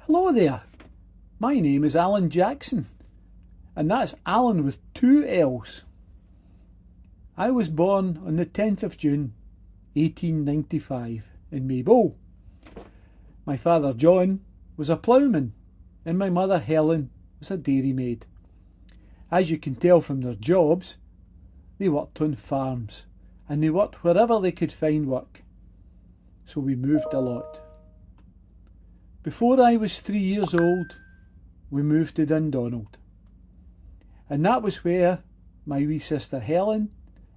Hello there, my name is Allan Jackson, and that's Allan with two L's. I was born on the 10th of June 1895 in Maybole. My father John was a ploughman and my mother Helen was a dairymaid. As you can tell from their jobs, they worked on farms and they worked wherever they could find work. So we moved a lot. Before I was 3 years old, we moved to Dundonald. And that was where my wee sister Helen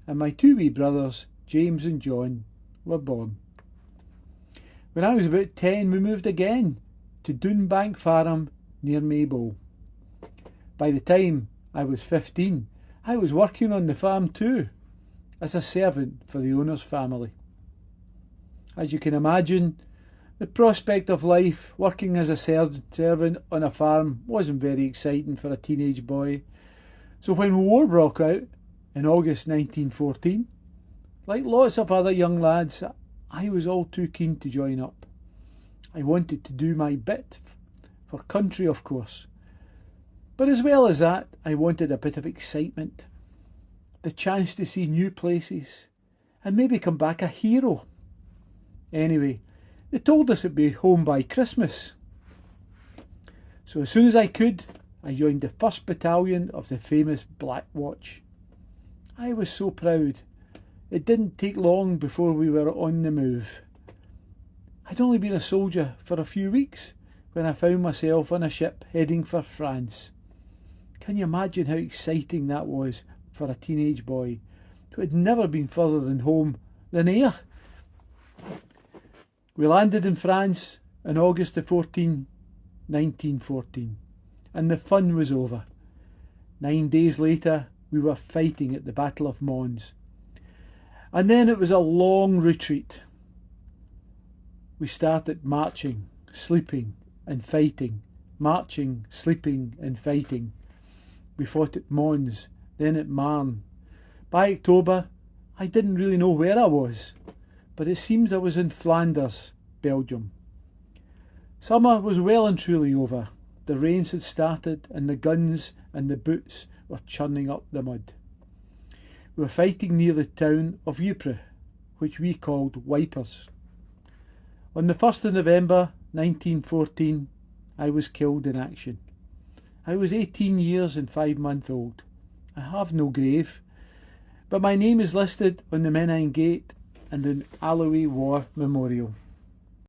and my two wee brothers, James and John, were born. When I was about 10, we moved again to Doonbank Farm near Maybole. By the time I was 15, I was working on the farm too, as a servant for the owner's family. As you can imagine, the prospect of life working as a servant on a farm wasn't very exciting for a teenage boy. So when war broke out in August 1914, like lots of other young lads, I was all too keen to join up. I wanted to do my bit for country, of course. But as well as that, I wanted a bit of excitement, the chance to see new places, and maybe come back a hero. Anyway, they told us it'd be home by Christmas. So as soon as I could, I joined the 1st Battalion of the famous Black Watch. I was so proud. It didn't take long before we were on the move. I'd only been a soldier for a few weeks when I found myself on a ship heading for France. Can you imagine how exciting that was for a teenage boy who had never been further than home than air? We landed in France on August the 14th, 1914, and the fun was over. 9 days later, we were fighting at the Battle of Mons. And then it was a long retreat. We started marching, sleeping and fighting, marching, sleeping and fighting. We fought at Mons, then at Marne. By October, I didn't really know where I was, but it seems I was in Flanders, Belgium. Summer was well and truly over. The rains had started and the guns and the boots were churning up the mud. We were fighting near the town of Ypres, which we called Wipers. On the 1st of November 1914, I was killed in action. I was 18 years and 5 months old. I have no grave, but my name is listed on the Menine Gate and an Alloy War Memorial.